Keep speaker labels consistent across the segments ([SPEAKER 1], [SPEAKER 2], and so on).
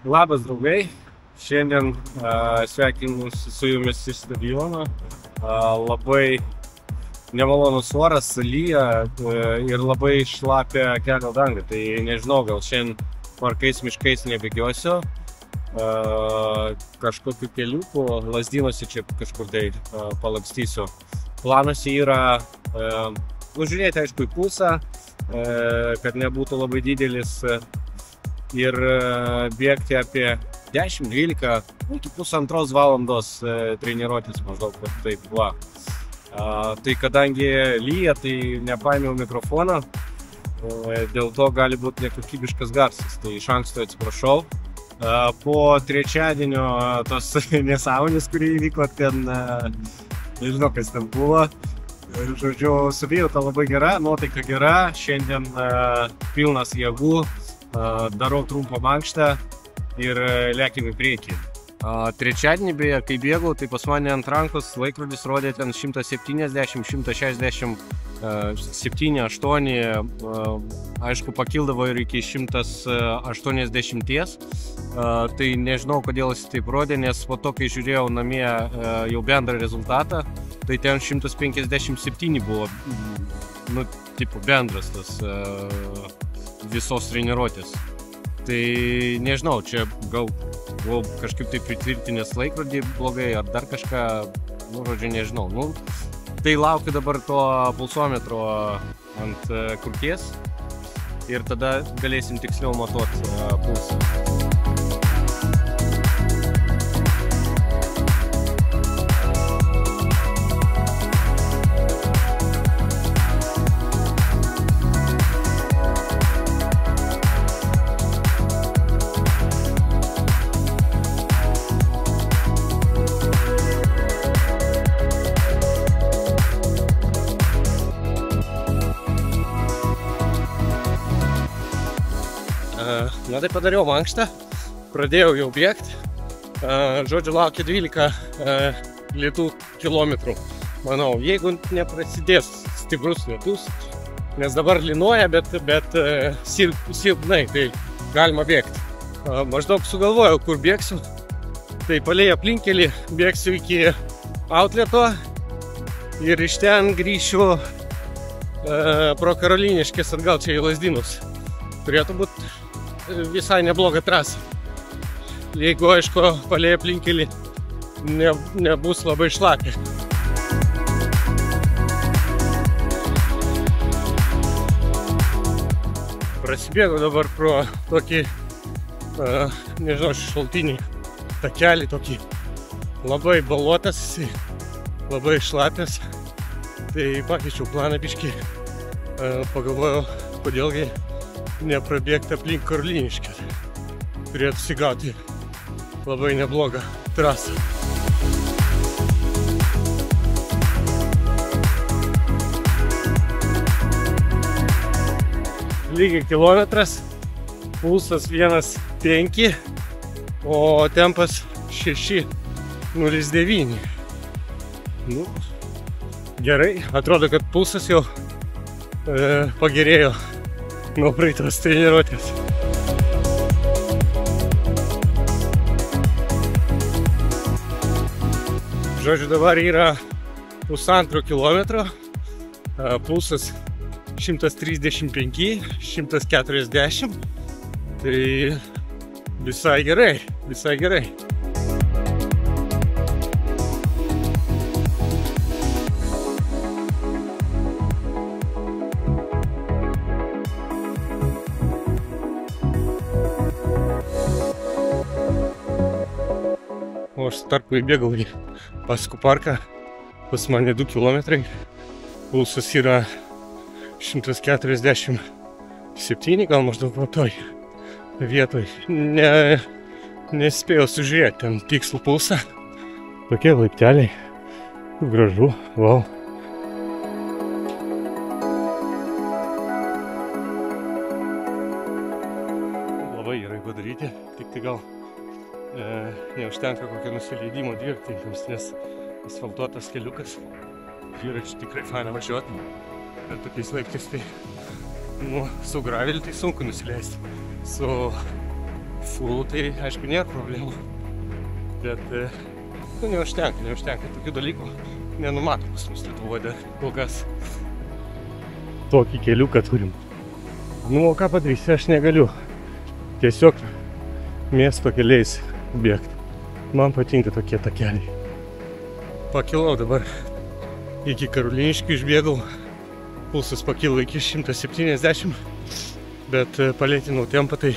[SPEAKER 1] Labas draugai, šiandien sveikinusi su jumis iš stadiono. Labai nemalonus oras, lyja ir labai šlapia kelio danga. Tai nežinau, gal šiandien parkais miškais nebėgiosiu. Kažkokiu keliuku, Lazdynuose čia kažkur tai palakstysiu. Planuose yra nužiūrėti, aišku, į pulsą, kad nebūtų labai didelis, ir bėgti apie 10-12 iki pusantros valandos treniruotis maždaug, taip va. Tai kadangi lyja, tai nepaėmiau mikrofoną, dėl to gali būti nekokybiškas garsas, tai iš anksto atsiprašau. Po trečiadienio tos nesąmonės, kurį įvyko ten, nežinau, kas ten buvo. Žodžiu, savijauta labai gera, nuotaika gera, šiandien pilnas jėgų, darau trumpą mankštą ir lėkim į priekį. Trečiadienį beje, kai bėgau, tai pas mane ant rankos laikrodis rodė ten 170, 167, 8, aišku, pakildavo ir iki 180. Tai nežinau, kodėl jis taip rodė, nes po to, kai žiūrėjau namie jau bendrą rezultatą, tai ten 157 buvo, nu, tipo bendras tas visos treniruotės. Tai nežinau, čia gal kažkaip tai pritvirtinęs laikrodį blogai ar dar kažką, nu, žodžiu, nežinau. Nu, tai laukiu dabar to pulsometro ant krūties ir tada galėsim tiksliau matuoti pulsą. Na tai padariau mankštą, pradėjau jau bėgti, žodžiu, laukia 12 lietų kilometrų. Manau, jeigu neprasidės stiprus lietus, nes dabar lynoja, bet silpnai, tai galima bėgti. Maždaug sugalvojau, kur bėgsiu, tai palei aplinkelį bėgsiu iki outleto ir iš ten grįšiu pro Karoliniškės atgal čia į Lazdynus. Turėtų būti visai nebloga trasa. Jeigu, aišku, palei aplinkelį nebus labai šlapia. Prasibėgu dabar pro tokį, nežinau, šaltinį takelį, tokį labai baluotas, labai šlapias. Tai pakeičiau planą biškį, pagalvojau, kodėlgi neprabėgti aplink Karoliniškę. Turėtų sigauti labai neblogą trasą. Lygiai kilometras, pulsas 1,5, o tempas 6,09. Nu, gerai, atrodo, kad pulsas jau pagerėjo nuo praeitos treniruotės. Žodžiu, dabar yra 1,5 kilometro, pulsas 135, 140, tai visai gerai, visai gerai. O aš tarpu įbėgau į Pasku parką, pas mane 2 kilometrai, pulsas yra 147, gal maždaug po toj vietoj. Nespėjau sužiūrėti ten tikslų pulsą. Tokie laipteliai, gražu, wow. Labai gerai padaryti, tik tai gal neužtenka kokio nusileidimo dviratininkams, nes asfaltuotas keliukas, dviračiu tikrai faina važiuoti, bet tokiais laiptais tai su graveliu tai sunku nusileisti. Su
[SPEAKER 2] full, tai aišku nėra problemų. Bet neužtenka tokių dalykų. Nenumato pas mus Lietuvoje dar kol kas. Tokį keliuką turim. Nu, o ką padarysi, aš negaliu. Tiesiog miesto keliais bėgti. Man patinka tokie takeliai. Pakilau dabar iki Karoliniškių išbėgau. Pulsas pakilo iki 170, bet palėtinau tempą, tai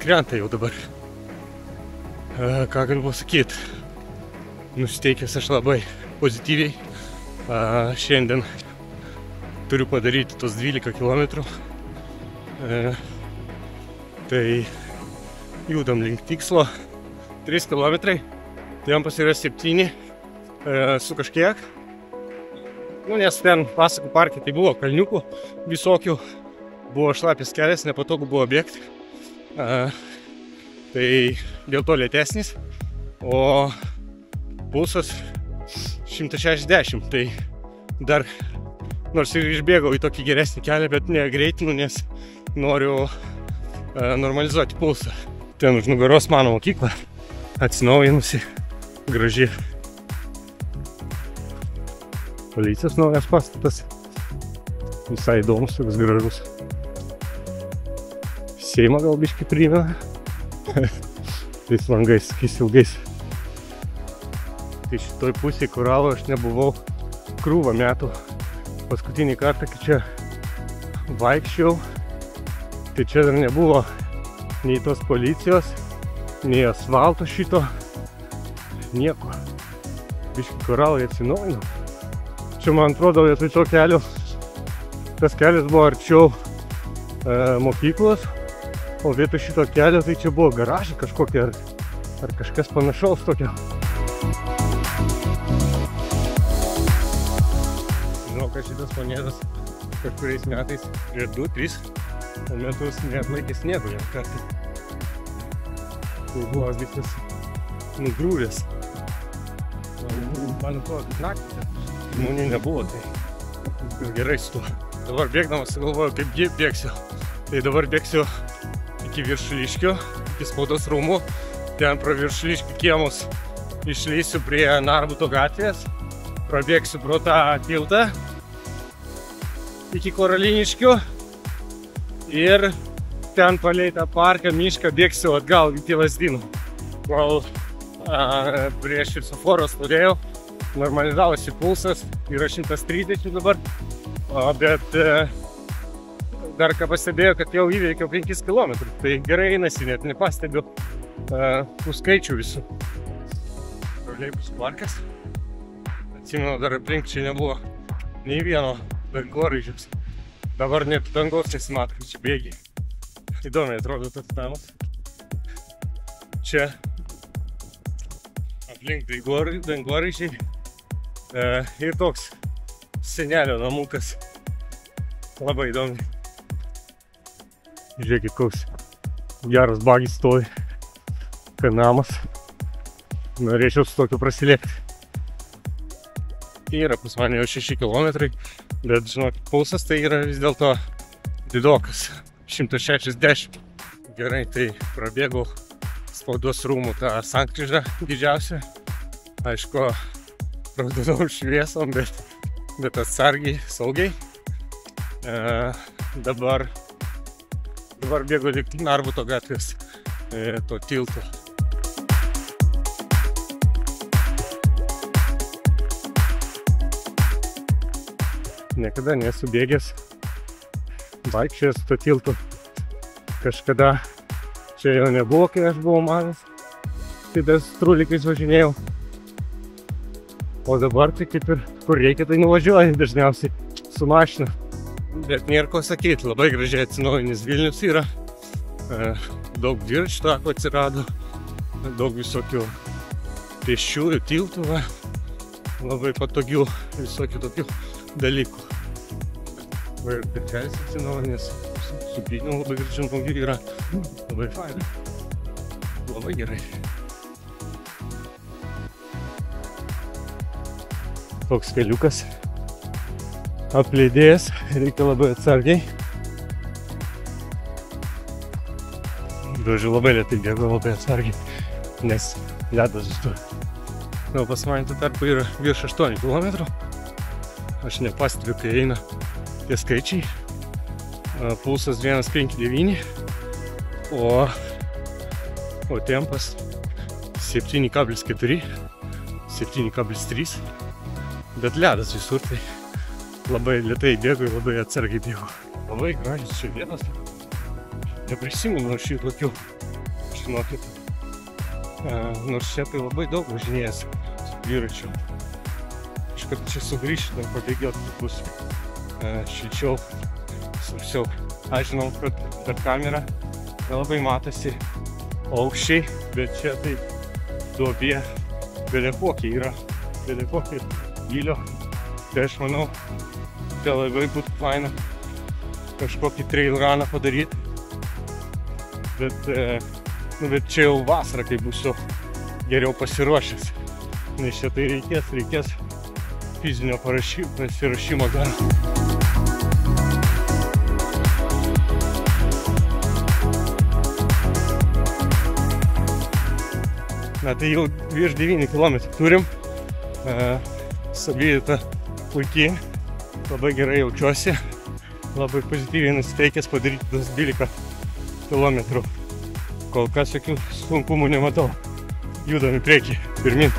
[SPEAKER 2] krenta jau dabar. Ką galiu pasakyti? Nusiteikęs aš labai pozityviai. Šiandien turiu padaryti tos 12 km. Tai judam link tikslo. 3 km. Tempas yra 7 su kažkiek. Nu, nes ten Pasakų parke tai buvo kalniukų visokių. Buvo šlapis kelias, nepatogu buvo bėgti. Tai dėl to lėtesnis. O pulsas 160. Tai dar, nors ir išbėgau į tokį geresnį kelią, bet negreitinu, nes noriu normalizuoti pulsą. Ten už nugaros mano mokykla, atsinaujinusi, graži. Policijos naujas pastatas. Visai įdomus, toks gražus. Seimą gal biškį primena. Tais langais, tokiais ilgais. Tai šitoj pusėje Koralo aš nebuvau krūvą metų. Paskutinį kartą, kai čia vaikščiau, tai čia dar nebuvo nei tos policijos, nei asfalto šito. Nieko. Biškį Koralai atsinaujino. Čia, man atrodo, vietoj to kelio, tas kelias buvo arčiau mokyklos, o vietoj šito kelio tai čia buvo garažai kažkokie ar kažkas panašaus tokio. Žinau, kad šitas planetas kažkuriais metais prieš 2-3 metus neatlaikė sniego vien kartą. Tai buvo visas nugrūvęs. Man atrodo, kad naktį žmonių nebuvo, tai gerai su tuo. Dabar bėgdamas galvoju, kaip bėgsiu. Tai dabar bėgsiu iki Viršuliškių, iki Spaudos rūmų. Ten pro Viršuliškių kiemus išleisiu prie Narbuto gatvės. Prabėgsiu pro tą tiltą iki Karoliniškių. Ir ten palei tą parką, mišką bėgsiu atgal iki Lazdynų. Kol prie šviesoforo stovėjau, normalizavosi pulsas, yra 130 dabar, bet dar ką pastebėjau, kad jau įveikiau 5 km, tai gerai einasi, net nepastebiu tų skaičių visų. Troleibusų parkas. Atsimenu, dar aplink čia nebuvo nei vieno dangoraižiaus. Dabar net dangos nesimato, kad čia bėgiai. Įdomiai atrodo tas namas. Čia aplink dangoraižiai. Ir toks senelio namukas. Labai įdomi. Žiūrėkit, koks geras bagis stovi. Namas. Norėčiau su tokiu prasilėkti. Yra pas mane jau 6 km, bet žinokit, pulsas tai yra vis dėlto didokas. 160. Gerai, tai prabėgau Spaudos rūmų tą sankryžą didžiausią. Aišku, praudodau šviesom, bet atsargiai, saugiai. Dabar bėgu link Narbuto gatvės to tilto. Niekada nesu bėgęs, vaikščiojęs to tiltu. Kažkada čia jo nebuvo, kai aš buvau mažas. Tai dar strulikais važinėjau. O dabar tai kaip ir kur reikia, tai nuvažiuoju dažniausiai su mašina. Bet nėra ko sakyti, labai gražiai atsinaujinis Vilnius yra. Daug dviračių takų atsirado, daug visokių pėsčiųjų tiltų, labai patogių visokių tokių dalykų. Ir pirkelis atsinaujinęs, supynių labai gražių naugių yra. Labai fainai. Labai gerai. Toks keliukas apleidėjęs, reikia labai atsargiai. Žodžiu, labai lėtai bėgu, labai atsargiai, nes ledas žinau. Na, pas mane tuo tarpu yra virš 8 km. Aš nepastebiu, kai eina tie skaičiai. Pulsas 1,59, o tempas 7,4, 7,3. Bet ledas visur, tai labai lėtai bėgu ir labai atsargiai bėgu. Labai gražios čia vietos. Neprisimenu šitokių, žinokit. Nors čia tai labai daug važinėjęs su dviračiu. Iškart čia sugrįžti, dar pabėgiot, bus šilčiau, sausiau. Aš žinau, kad per kamerą nelabai matosi aukščiai, bet čia tai duobė belekokė yra, belekokė gylio. Tai aš manau, čia labai būtų faina kažkokį trail runą padaryti. Bet čia jau vasarą, kai būsiu geriau pasiruošęs. Nes čia tai reikės fizinio pasiruošimo dar. Na tai jau virš 9 km turim. Savijauta puikiai, labai gerai jaučiuosi. Labai pozityviai nusiteikęs padaryti tas 12 km. Kol kas jokių sunkumų nematau. Judam į priekį, pirmin.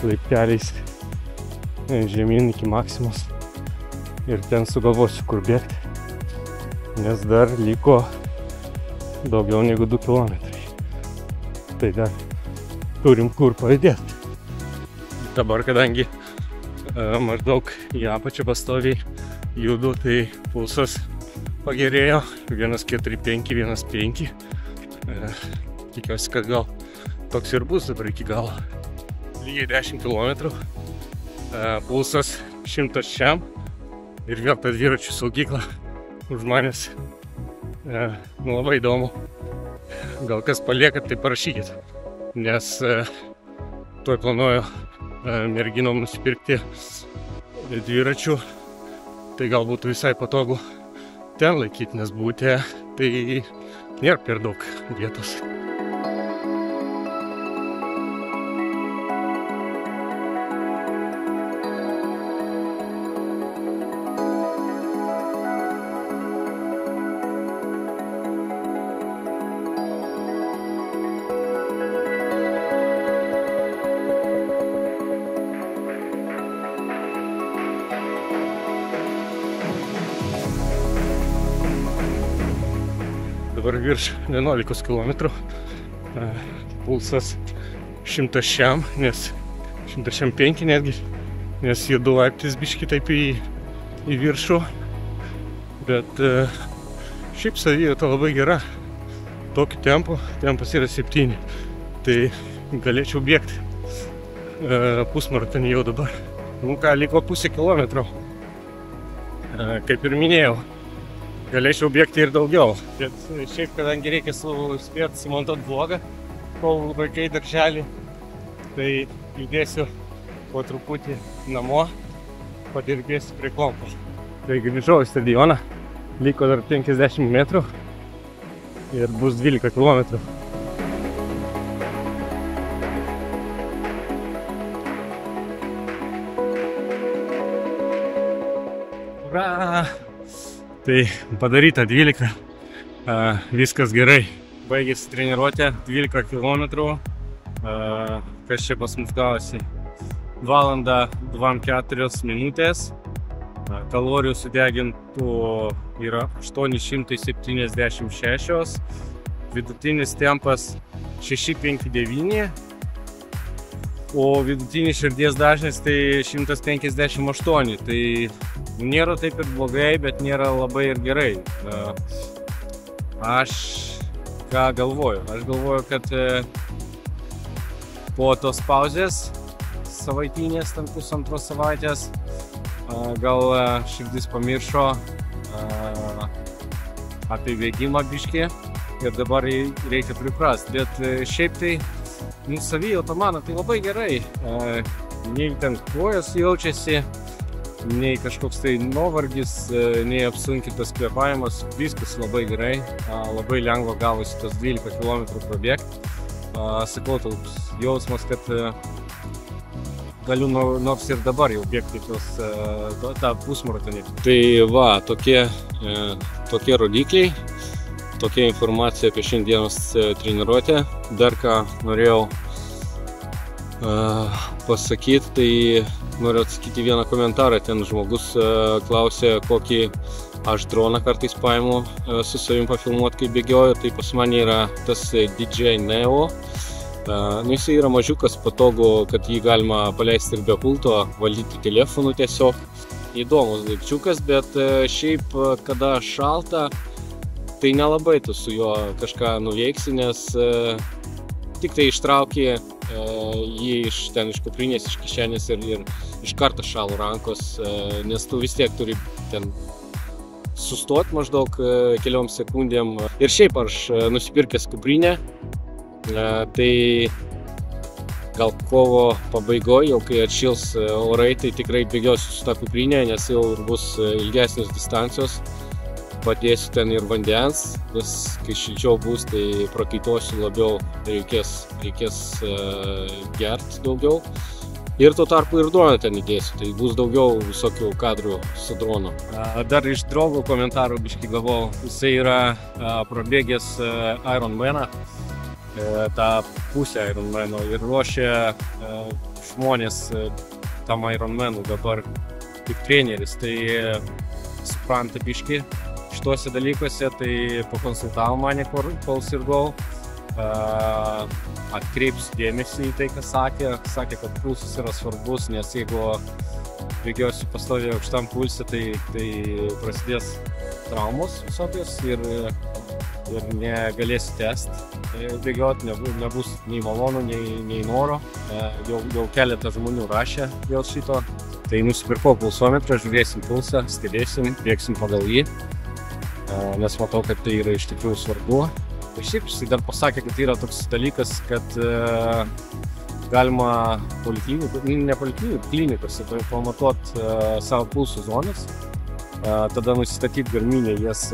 [SPEAKER 2] Laipteliais žemyn iki Maksimos. Ir ten sugalvosiu, kur bėgti. Nes dar liko daugiau negu 2 km. Tai dar turim kur pajudėti. Dabar, kadangi maždaug į apačią pastoviai judu, tai pulsas pagerėjo 1,45, 1,5. Tikiuosi, kad gal toks ir bus dabar iki galo. Lygiai 10 km. Pulsas 100 šiam. Ir vėl ta dviračių saugykla už manęs. Labai įdomu. Gal kas paliekat, tai parašykit. Nes tuoj planuoju merginom nusipirkti dviračių, tai gal būtų visai patogu ten laikyti, nes būte tai nėra per daug vietos. Dabar virš 11 km, pulsas 100 šiam, nes 105 netgi, nes judu laiptis biški taip į viršų, bet šiaip savijauta labai gera, tokiu tempu, tempas yra 7, tai galėčiau bėgti pusmaratonį jau dabar. Nu ką, liko pusę kilometro, kaip ir minėjau. Galėčiau bėgti ir daugiau, bet šiaip, kadangi reikia spėti sumontuoti vlogą, kol vaikai darželį, tai judėsiu po truputį namo, padirbėsiu prie kompo. Tai grįžau į stadioną, liko dar 50 metrų ir bus 12 km. Ura! Tai padaryta 12, viskas gerai. Baigėsi treniruotė, 12 km, kas čia pas mus gavosi, 1 valanda 24 minutės, kalorijų sudegintų yra 876, vidutinis tempas 6,59, o vidutinis širdies dažnis tai 158, tai nėra taip ir blogai, bet nėra labai ir gerai. Aš ką galvoju? Aš galvoju, kad po tos pauzės savaitinės, ten pusantros savaitės, gal širdis pamiršo apie bėgimą biškį ir dabar reikia priprast. Bet šiaip tai savijauta mano tai labai gerai.
[SPEAKER 1] nei ten kojas jaučiasi, nei kažkoks tai nuovargis, nei apsunkintas kvėpavimas, viskas labai gerai, labai lengva gavosi tas 12 km prabėgti. Sakau, toks jausmas, kad galiu nors ir dabar jau bėgti tą pusmaratonį. Tai va, tokie rodikliai, tokia informacija apie šiandienos treniruotę. Dar ką norėjau pasakyti, tai noriu atsakyti vieną komentarą. Ten žmogus klausė, kokį aš droną kartais paimu su savim pafilmuoti, kai bėgioju. Tai pas mane yra tas DJI Neo. Jisai yra mažiukas, patogu, kad jį galima paleisti ir be pulto, valdyti telefonu tiesiog. Įdomus daikčiukas, bet šiaip, kada šalta, tai nelabai tu su juo kažką nuveiksi, nes tik tai ištrauki jį iš kuprinės, iš kišenės ir iš karto šalo rankos, nes tu vis tiek turi ten sustoti maždaug keliom sekundėm. Ir šiaip aš nusipirkęs kuprinę, tai gal kovo pabaigoje, jau kai atšils orai, tai tikrai bėgiosiu su tą kuprinę, nes jau bus ilgesnės distancijos. Padėsiu ten ir vandens, nes kai šilčiau bus, tai prakaituosiu labiau, reikės gerti daugiau. Ir tuo tarpu ir droną ten įdėsiu, tai bus daugiau visokių kadrų su dronu. Dar iš draugų komentarų biškį gavau, jisai yra prabėgęs Ironmaną, tą pusę Ironmano ir ruošia žmonės tam Ironmanų dabar kaip treneris, tai supranta biškį šituose dalykuose, tai pakonsultavo mane, kol sirgau, atkreipsiu dėmesį į tai, ką sakė, kad pulsas yra svarbus, nes jeigu bėgiosiu pastoviai aukštam pulse, tai prasidės traumos visokios ir negalėsiu tęsti bėgioti, nebus nei malonu, nei noro. Jau keletą žmonių rašė dėl šito. Tai nusipirkau pulsometrą, žiūrėsim pulsą, stebėsim, bėgsim pagal jį, nes matau, kad tai yra iš tikrųjų svarbu. Ir šiaip jisai dar pasakė, kad yra toks dalykas, kad galima klinikose pamatuoti savo pulsų zonas, tada nusistatyti Garminę jas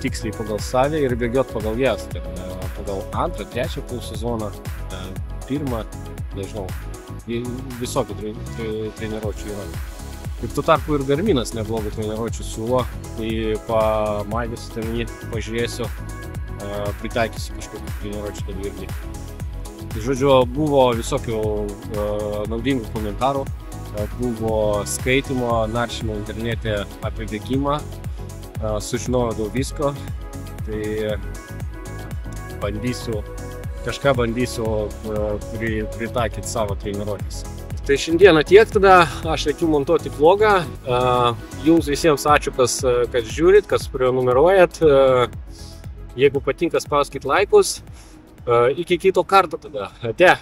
[SPEAKER 1] tiksliai pagal save ir bėgioti pagal jas, pagal 2, 3 pulsų zoną, 1, nežinau, visokių treniruočių yra. Ir tuo tarpu ir Garminas neblogų treniruočių siūlo, tai pamaidysiu ten jį, pažiūrėsiu, pritaikysiu kažkokių treniruočių tada irgi. Tai žodžiu, buvo visokių naudingų komentarų, buvo skaitimo, naršymo internete apie bėgimą, sužinojau daug visko, tai kažką bandysiu pritaikyti savo treniruotės. Tai šiandieną tiek, tada aš reikiu montuoti vlogą. Jums visiems ačiū, kad žiūrit, kas prenumeruojat. Jeigu patinka, spauskit laikus. Iki kito karto tada. Ate.